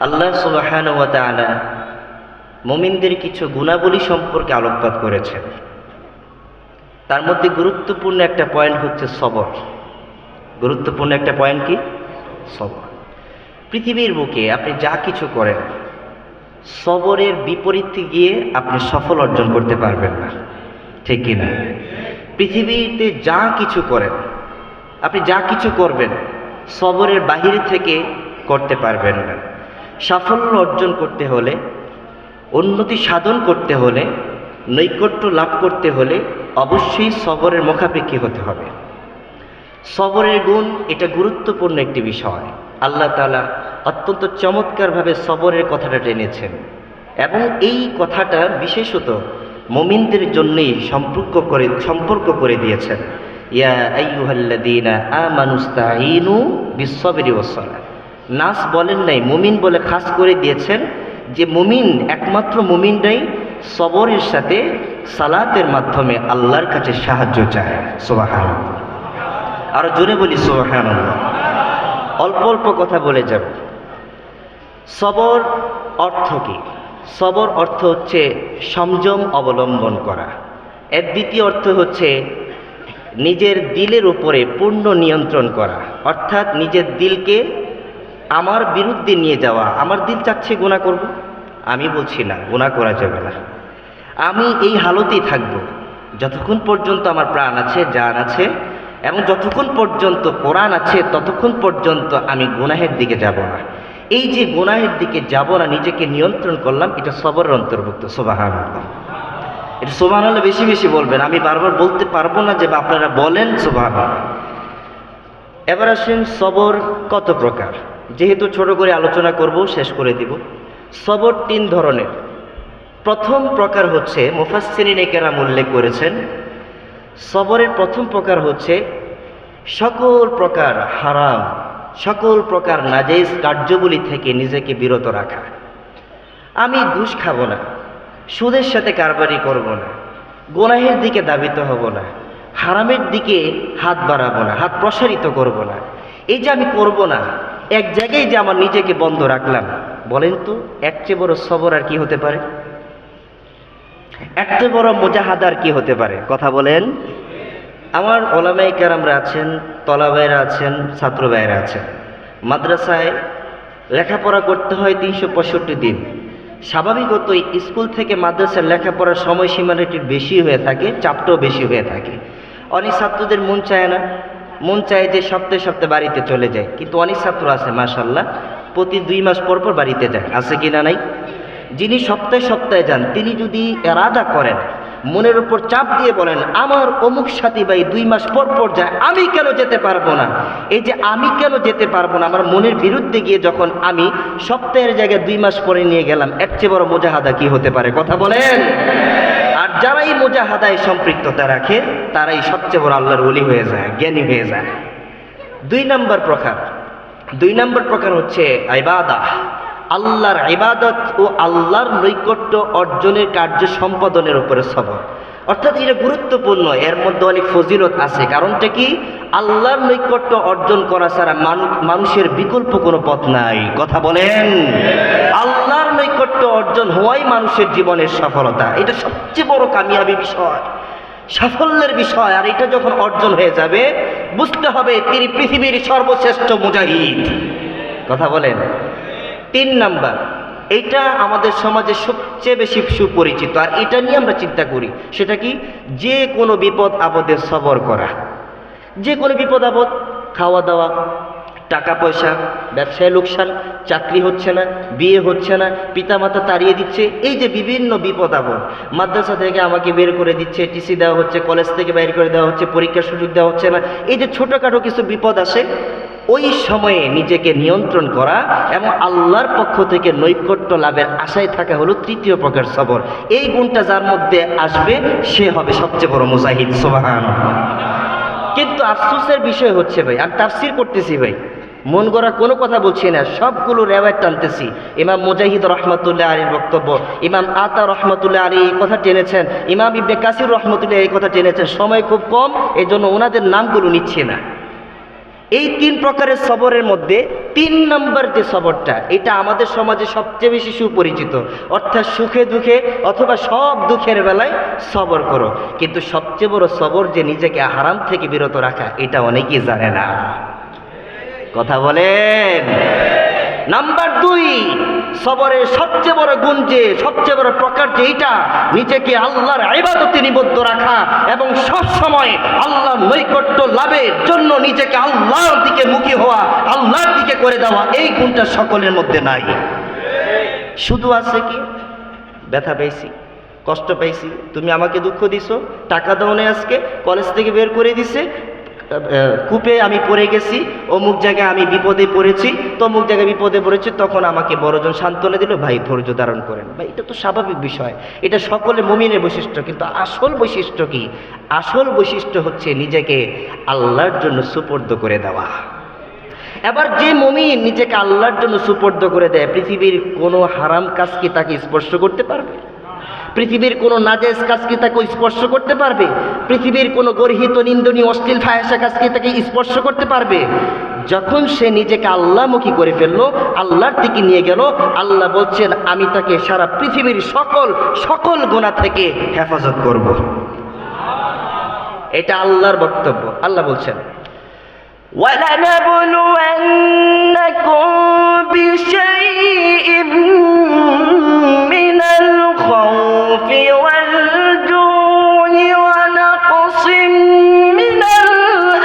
আল্লাহ সুবহানাহু ওয়া তাআলা মুমিনদের কিছু গুণাবলী সম্পর্কে আলোকপাত করেছেন। তার মধ্যে গুরুত্বপূর্ণ একটা পয়েন্ট হচ্ছে সবর। গুরুত্বপূর্ণ একটা পয়েন্ট কি? সবর। পৃথিবীর বুকে আপনি যা কিছু করেন, সবরের বিপরীতে গিয়ে আপনি সফল অর্জন করতে পারবেন না, ঠিক কিনা? পৃথিবীতে যা কিছু করেন, আপনি যা কিছু করবেন, সবরের বাহিরে থেকে করতে পারবেন না। সাফল্য অর্জন করতে হলে, উন্নতি সাধন করতে হলে, নৈকট্য লাভ করতে হলে অবশ্যই সবরের মুখাপেক্ষী হতে হবে। সবরের গুণ এটা গুরুত্বপূর্ণ একটি বিষয়। আল্লাহ তাআলা অত্যন্ত চমৎকারভাবে সবরের কথাটা টেনেছেন এবং এই কথাটা বিশেষত মুমিনদের জন্যই সম্পর্ক করে দিয়েছেন। ইয়া আইয়ুহাল্লাযীনা আমানুস্তাঈনু বিস-সাবরি ওয়াস-সালাহ। নাস বলেন নাই, মুমিন বলে খাস করে দিয়েছেন যে মুমিন, একমাত্র মুমিনরাই সবরের সাথে সালাতের মাধ্যমে আল্লাহর কাছে সাহায্য চায়। সুবহানাল্লাহ। আরো জোরে বলি সুবহানাল্লাহ। অল্প অল্প কথা বলে যাব। সবর অর্থ কি? সবর অর্থ হচ্ছে সংযম অবলম্বন করা। এর দ্বিতীয় অর্থ হচ্ছে নিজের দিলের উপরে পূর্ণ নিয়ন্ত্রণ করা, অর্থাৎ নিজের দিলকে আমার বিরুদ্ধে নিয়ে যাওয়া। আমার দিল চাচ্ছে গুনাহ করব, আমি বলছি না, গুনাহ করা যাবে না। আমি এই হালতেই থাকব যতক্ষণ পর্যন্ত আমার প্রাণ আছে, জান আছে, এবং যতক্ষণ পর্যন্ত কোরআন আছে ততক্ষণ পর্যন্ত আমি গুনাহের দিকে যাব না। এই যে গুনাহের দিকে যাব না, নিজেকে নিয়ন্ত্রণ করলাম, এটা সবরের অন্তর্ভুক্ত। সুবহানাল্লাহ। এটা সুবহানাল্লাহ বেশি বেশি বলবেন, আমি বারবার বলতে পারবো না যে আপনারা বলেন সুবহানাল্লাহ। এবার আসেন সবর কত প্রকার। যেহেতু ছোট করে আলোচনা করব, শেষ করে দিব। সবর তিন ধরনের। প্রথম প্রকার হচ্ছে, মুফাসসিরিনে কেরাম উল্লেখ করেছেন, সবরের প্রথম প্রকার হচ্ছে সকল প্রকার হারাম, সকল প্রকার নাজায়েজ কার্যবলী থেকে নিজেকে বিরত রাখা। আমি ঘুষ খাবো না, সুদের সাথে কারবারি করব না, গুনাহের দিকে ধাবিত হব না, হারামের দিকে হাত বাড়াবো না, হাত প্রসারিত করব না। এই যে আমি করব না, এক জায়গায় যে আমার নিজেকে বন্ধ রাখলাম, বলেন তো এর চেয়ে বড় সবর আর কি হতে পারে? এর চেয়ে বড় মুজাহাদার কি হতে পারে? কথা বলেন। আমার ওলামায়ে কেরামরা আছেন, তলাবায়েরা আছেন, ছাত্র ভাইয়েরা আছেন। মাদ্রাসায় লেখাপড়া করতে হয় 365 দিন। স্বাভাবিকত স্কুল থেকে মাদ্রাসার লেখাপড়ার সময়সীমাটা একটু বেশি হয়ে থাকে, চাপটাও বেশি হয়ে থাকে। অনেক ছাত্রদের মন চায় না, মন চায় যে সপ্তাহে সপ্তাহে বাড়িতে চলে যায়। কিন্তু অনেক ছাত্র আছে মাশাআল্লাহ, প্রতি 2 মাস পর পর বাড়িতে যায়। আছে কি না? নাই। যিনি সপ্তাহে সপ্তাহে যান, তিনি যদি এরাদা করেন, মনের উপর চাপ দিয়ে বলেন, আমার অমুক সাথী ভাই 2 মাস পর পর যায়, আমি কেন যেতে পারবো না? এই যে আমি কেন যেতে পারবো না, আমার মনের বিরুদ্ধে গিয়ে যখন আমি সপ্তাহের জায়গায় 2 মাস পরে নিয়ে গেলাম, এর চেয়ে বড় মুজাহাদা কি হতে পারে? কথা বলেন। আর যারাই মুজাহাদায় সম্পৃক্ততা রাখে, তারাই সবচেয়ে বড় আল্লাহর ওলি হয়ে যায়, জ্ঞানী হয়ে যায়। 2 নম্বর প্রকার হচ্ছে ইবাদত। আল্লাহর ইবাদত ও আল্লাহর নৈকট্য অর্জনের কার্য সম্পাদনের উপরে সবর। অর্থাৎ এটা গুরুত্বপূর্ণ, এর মধ্যে অনেক ফজিলত আছে। কারণটা কি? আল্লাহর নৈকট্য অর্জন করা ছাড়া মানুষের বিকল্প কোনো পথ নাই। কথা বলেন। আল্লাহর নৈকট্য অর্জন হওয়াই মানুষের জীবনের সফলতা। এটা সবচেয়ে বড় কামিয়াবি বিষয়, সাফল্যের বিষয়। আর এটা যখন অর্জন হয়ে যাবে, বুঝতে হবে তিনি পৃথিবীর সর্বশ্রেষ্ঠ মুজাহিদ। কথা বলেন। 3 নাম্বার, এটা আমাদের সমাজে সবচেয়ে বেশি সুপরিচিত, আর এটা নিয়ে আমরা চিন্তা করি। সেটা কি? যে কোনো বিপদ আপদে সবর করা। যে কোনো বিপদ আপদ, খাওয়া দাওয়া, টাকা পয়সা, ব্যবসায় লোকসান, চাকরি হচ্ছে না, বিয়ে হচ্ছে না, পিতামাতা তাড়িয়ে দিচ্ছে, এই যে বিভিন্ন বিপদ আপদ, মাদ্রাসা থেকে আমাকে বের করে দিচ্ছে, টিসি দেওয়া হচ্ছে, কলেজ থেকে বের করে দেওয়া হচ্ছে, পরীক্ষার সুযোগ দেওয়া হচ্ছে না, এই যে ছোটোখাটো কিছু বিপদ আসে, ওই সময়ে নিজেকে নিয়ন্ত্রণ করা এবং আল্লাহর পক্ষ থেকে নৈকট্য লাভের আশায় থাকা হলো 3য় প্রকার সবর। এই গুণটা যার মধ্যে আসবে, সে হবে সবচেয়ে বড় মুজাহিদ। সুবহানাল্লাহ। কিন্তু আফসোসের বিষয় হচ্ছে ভাই, আমি তাফসীর করতেছি ভাই, মন গড়া কোনো কথা বলছি না, সবগুলো রেওয়ায়েত টানতেছি। ইমাম মুজাহিদ রহমতুল্লাহ আলীর বক্তব্য, ইমাম আতা রহমতুল্লাহ আলী এই কথা টেনেছেন, ইমাম ইবনে কাসির রহমতুল্লাহ এই কথা টেনেছেন। সময় খুব কম, এই জন্য ওনাদের নামগুলো নিচ্ছি না। এই 3 প্রকারের সবরের মধ্যে 3 নম্বর যে সবরটা, এটা আমাদের সমাজে সবচেয়ে বেশি সুপরিচিত, অর্থাৎ সুখে দুঃখে অথবা সব দুঃখের বেলায় সবর করো। কিন্তু সবচেয়ে বড় সবর যে নিজেকে হারাম থেকে বিরত রাখা, এটা অনেকেই জানে না। কথা বলেন। নাম্বার 2, সবরের সবচেয়ে বড় গুণ যে, সবচেয়ে বড় প্রকার যে এটা, নিজেকে আল্লাহর ইবাদতে নিবদ্ধ রাখা এবং সব সময় আল্লাহর নৈকট্য লাভের জন্য নিজেকে আল্লাহর দিকে মুখী হওয়া, আল্লাহর দিকে করে দেওয়া। এই গুণটা সকলের মধ্যে নাই। শুধু আছে কি, ব্যথা পেয়েছি, কষ্ট পেয়েছি, তুমি আমাকে দুঃখ দিছো, টাকা দাও না, আজকে কলেজ থেকে বের করে দিছে, কূপে আমি পড়ে গেছি, অমুক জায়গায় আমি বিপদে পড়েছি, তমুক জায়গায় বিপদে পড়েছি, তখন আমাকে বড়জন সান্ত্বনা দিল, ভাই ধৈর্য ধারণ করেন। ভাই এটা তো স্বাভাবিক বিষয়, এটা সকলে মুমিনের বৈশিষ্ট্য। কিন্তু আসল বৈশিষ্ট্য কি? আসল বৈশিষ্ট্য হচ্ছে নিজেকে আল্লাহর জন্য সুপর্দ করে দেওয়া। এবার যে মুমিন নিজেকে আল্লাহর জন্য সুপর্দ করে দেয়, পৃথিবীর কোনো হারাম কাজ কি তাকে স্পর্শ করতে পারবে? পৃথিবীর কোনো নাজেজ কাজ কি তাকে স্পর্শ করতে পারবে? পৃথিবীর কোনো গর্হিত নিন্দনীয় অশ্লীল ফাহিশা কাজ কি তাকে স্পর্শ করতে পারবে? যখন সে নিজেকে আল্লাহমুখী করে ফেললো, আল্লাহর দিকে নিয়ে গেল, আল্লাহ বলছেন আমি তাকে সারা পৃথিবীর সকল গুনাহ থেকে হেফাজত করব। এটা আল্লাহর বক্তব্য। আল্লাহ বলছেন وَلَنَبْلُوَنَّكُمْ بِشَيْءٍ مِّنَ الْخَوْفِ وَالْجُوعِ وَنَقْصٍ مِّنَ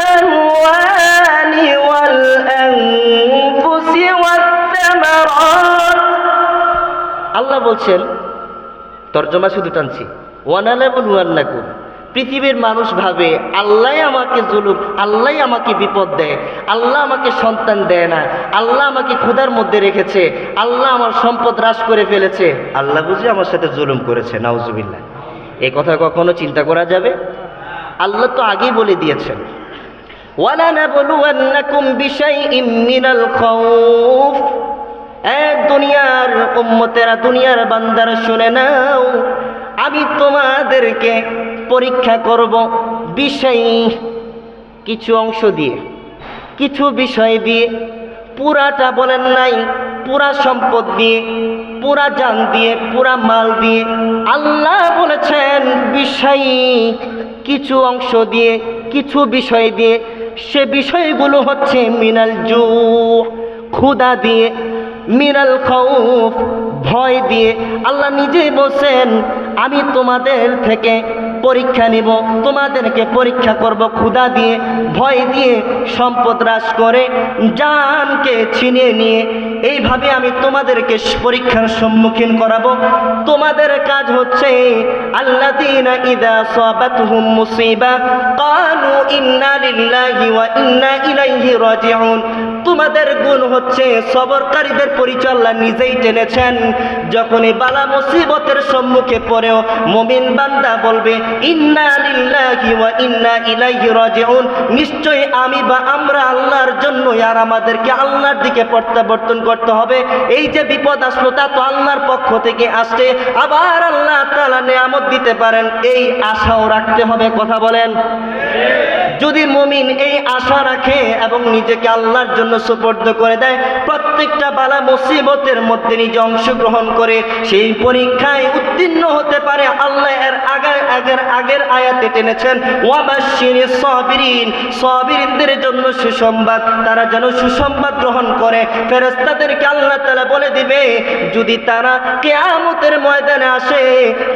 الْأَمْوَالِ وَالْأَنفُسِ وَالثَّمَرَاتِ। আল্লাহ বলছেন, তর্জমা শুধু টানছি, ওয়ানালাবলুয়ান্নাকুম, পৃথিবীর মানুষ ভাবে আল্লাহ আমাকে জুলুম, আল্লাহ আমাকে বিপদ দেয়, আল্লাহ আমাকে সন্তান দেয় না, আল্লাহ আমাকে ক্ষুধার মধ্যে রেখেছে, আল্লাহ আমার সম্পদ হ্রাস করে ফেলেছে, আল্লাহ বুঝি আমার সাথে জুলুম করেছে। নাউজুবিল্লাহ। এই কথা কখনো চিন্তা করা যাবে? আল্লাহ তো আগেই বলে দিয়েছেন, ওয়ালানাবলুয়ান্নাকুম বিশাইইম মিনাল খাউফ। দুনিয়ার উম্মতেরা, দুনিয়ার বান্দারা শুনে নাও, আমি তোমাদেরকে পরীক্ষা করব বিষয়, কিছু অংশ দিয়ে, কিছু বিষয় দিয়ে, পুরাটা বলেন নাই, পুরা সম্পদ দিয়ে, পুরা জান দিয়ে, পুরা মাল দিয়ে। আল্লাহ বলেছেন বিষয়, কিছু অংশ দিয়ে, কিছু বিষয় দিয়ে। সে বিষয়গুলো হচ্ছে মিনাল জু, ক্ষুধা দিয়ে, মিনাল খাউফ, ভয় দিয়ে। আল্লাহ নিজেই বলছেন আমি তোমাদের থেকে পরীক্ষা নিব, তোমাদেরকে পরীক্ষা করব ক্ষুধা দিয়ে, ভয় দিয়ে, সম্পদ হ্রাস করে, জানকে ছিনিয়ে নিয়ে। এইভাবে আমি তোমাদেরকে পরীক্ষার সম্মুখীন করাবো। তোমাদের কাজ হচ্ছে আল্লাযীনা ইযা সাবাতহুম মুসিবা ক্বালু ইন্না লিল্লাহি ওয়া ইন্না ইলাইহি রাজিউন। তোমাদের গুণ হচ্ছে, সবরকারীদের পরিচয় আল্লাহ নিজেই জেনেছেন, যখনই বালা মুসিবতের সম্মুখে পড়েও মুমিন বান্দা বলবে ইন্না লিল্লাহি ওয়া ইন্না ইলাইহি রাজিউন, নিশ্চয়ই আমি বা আমরা আল্লাহর জন্য, আর আমাদেরকে আল্লাহর দিকে প্রত্যাবর্তন করতে হবে। এই যে বিপদ আসলো তা তো আল্লাহর পক্ষ থেকে আসছে, আবার আল্লাহ তাআলা নিয়ামত দিতে পারেন, এই আশাও রাখতে হবে। কথা বলেন। যদি মুমিন এই আশা রাখে এবং নিজেকে আল্লাহর জন্য সুপর্দ করে দেয়, প্রত্যেকটা বালা মুসিবতের মধ্যে নিজে অংশগ্রহণ করে সেই পরীক্ষায় উত্তীর্ণ হতে পারে। আল্লাহ এর আগের আয়াতে টেনেছেন ওয়াবাশশিরিস সাবিরিন, সাবিরিনদের জন্য সুসংবাদ, তারা যেন সুসংবাদ গ্রহণ করে। ফেরেশতাদেরকে আল্লাহ তাআলা বলে দিবে, যদি তারা কিয়ামতের ময়দানে আসে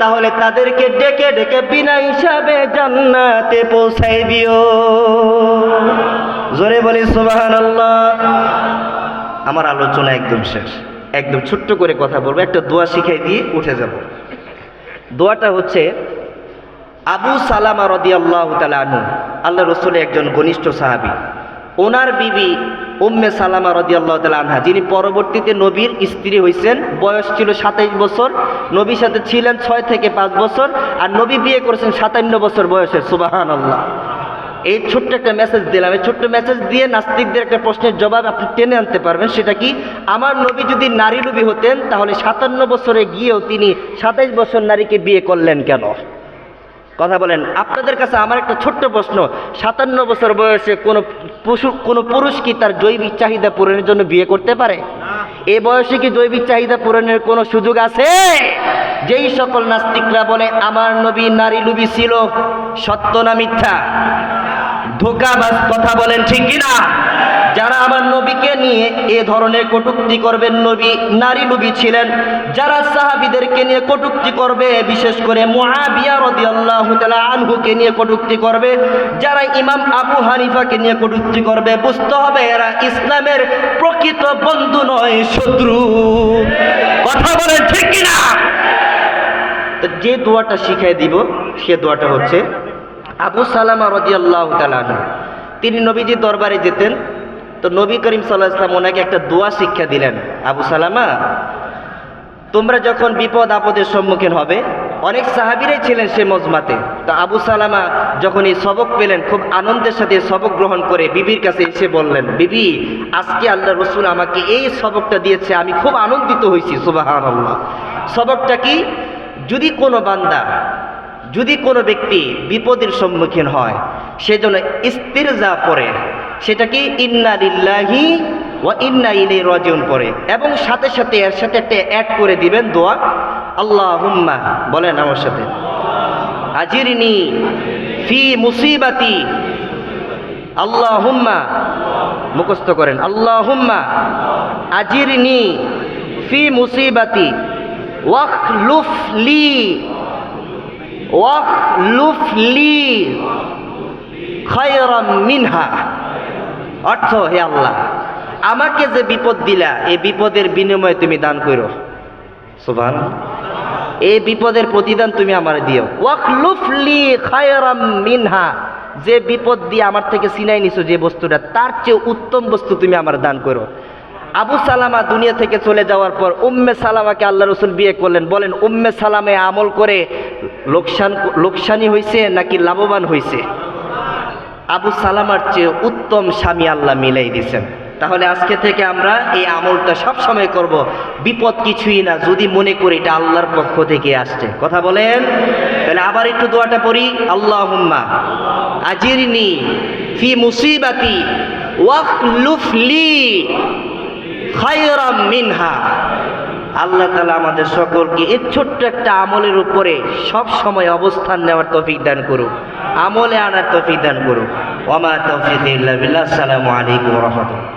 তাহলে তাদেরকে ডেকে ডেকে বিনা হিসাবে জান্নাতে পৌঁছাই দিও। জোরে বলি সুবহানাল্লাহ। আমার আলোচনা একদম শেষ, একদম ছোট্ট করে কথা বলবো, একটা দোয়া শিখাই দিয়ে উঠে যাব। দোয়াটা হচ্ছে আবু সালামা রাদিয়াল্লাহু তাআলা আনহু, আল্লাহ রাসূলের একজন ঘনিষ্ঠ সাহাবী, ওনার বিবি উম্মে সালামা রাদিয়াল্লাহু তাআলা আনহা, যিনি পরবর্তীতে নবীর স্ত্রী হয়েছেন, বয়স ছিল 27 বছর, নবীর সাথে ছিলেন 6 থেকে 5 বছর, আর নবী বিয়ে করেছেন 57 বছর বয়সে। সুবহানাল্লাহ। এই ছোট্ট একটা মেসেজ দিলাম, এই ছোট্ট মেসেজ দিয়ে নাস্তিকদের একটা প্রশ্নের জবাব আপনি টেনে আনতে পারবেন। সেটা কি? আমার নবী যদি নারী লোভী হতেন তাহলে 57 বছরে গিয়েও তিনি 27 বছর নারীকে বিয়ে করলেন কেন? কথা বলেন। আপনাদের কাছে আমার একটা ছোট্ট প্রশ্ন, 57 বছর বয়সে কোনো পুরুষ কি তার জৈবিক চাহিদা পূরণের জন্য বিয়ে করতে পারে? এ বয়সে কি জৈবিক চাহিদা পূরণের কোনো সুযোগ আছে? যেই সকল নাস্তিকরা বলে আমার নবী নারী লুবী ছিল, সত্য না মিথ্যা? ধোঁকাবাজ কথা বলেন, ঠিক কিনা? যারা আমার নবীকে নিয়ে এ ধরনের কটূক্তি করবেন, নবী নারী লুবী ছিলেন, যারা সাহাবীদেরকে নিয়ে কটূক্তি করবে, বিশেষ করে মুআবিয়া রাদিয়াল্লাহু তাআলা আনহুকে নিয়ে কটূক্তি করবে, যারা ইমাম আবু হানিফাকে নিয়ে কটূক্তি করবে, বুঝতে হবে এরা ইসলামের প্রকৃত বন্ধু নয়, শত্রু। কথা বলেন, ঠিক কিনা? তো যে দোয়াটা শিখিয়ে দিব সে দোয়াটা হচ্ছে, আবু সালামা রাদিয়াল্লাহু তাআলা আনহু তিনি নবীজির দরবারে যেতেন, তো নবী করিম সাল্লাল্লাহু আলাইহি ওয়াসাল্লাম ওনাকে একটা দোয়া শিক্ষা দিলেন, আবু সালামা তোমরা যখন বিপদ আপদের সম্মুখীন হবে, অনেক সাহাবীরাই ছিলেন সে মজমাতে, তো আবু সালামা যখন এই সবক পেলেন খুব আনন্দের সাথে সবক গ্রহণ করে বিবির কাছে এসে বললেন, বিবি আজকে আল্লাহ রসুল আমাকে এই সবকটা দিয়েছে, আমি খুব আনন্দিত হয়েছি। সুবহানাল্লাহ। সবকটা কি? যদি কোনো বান্দা, যদি কোনো ব্যক্তি বিপদের সম্মুখীন হয়, সেজন্য ইস্তিরজা পড়ে, সেটা কি ইন্না লিল্লাহি ওয়া ইন্না ইলাইহি রাজিউন পড়ে, এবং সাথে সাথে এর সাথে একটা অ্যাড করে দিবেন দোয়া, আল্লাহুম্মা, বলেন আমার সাথে, আজিরনি ফি মুসিবাতি, আল্লাহুম্মা, মুখস্থ করেন, আল্লাহুম্মা আজিরনি ফি মুসিবাতি ওয়াখলুফ লি খায়রাম মিনহা। অর্থ, হে আল্লাহ আমাকে যে বিপদ দিলা, এই বিপদের বিনিময়ে তুমি দান করো। সুবহানাল্লাহ। এই বিপদের প্রতিদান তুমি আমার দিও। ওয়াখলুফ লি খায়রাম মিনহা, যে বিপদ দিয়ে আমার থেকে ছিনাই নিছো যে বস্তুটা, তার চেয়ে উত্তম বস্তু তুমি আমার দান করো। আবু সালামা দুনিয়া থেকে চলে যাওয়ার পর উম্মে সালামাকে আল্লাহ রসুল বিয়ে করলেন। বলেন উম্মে সালামে আমল করে লোকসানি হয়েছে নাকি লাভবান হয়েছে? আবু সালামার চেয়ে উত্তম স্বামী আল্লাহ মিলাই দিয়েছেন। তাহলে আজকে থেকে আমরা এই আমলটা সব সময় করব। বিপদ কিছুই না যদি মনে করি এটা আল্লাহর পক্ষ থেকে আসছে। কথা বলেন। তাহলে আবার একটু দোয়াটা পড়ি, আল্লাহুম্মা আজিরনি ফি মুসিবাতি ওয়াখলুফ লি খায়রাম মিনহা। আল্লাহ তাআলা আমাদের সকলকে এই ছোট্ট একটা আমলের উপরে সব সময় অবস্থান নেওয়ার তৌফিক দান করুক, আমলে আনার তৌফিক দান করুক। ওয়া মা তাওফীকি ইল্লা বিল্লাহ। আসসালামু আলাইকুম ওয়া রাহমাতুল্লাহ।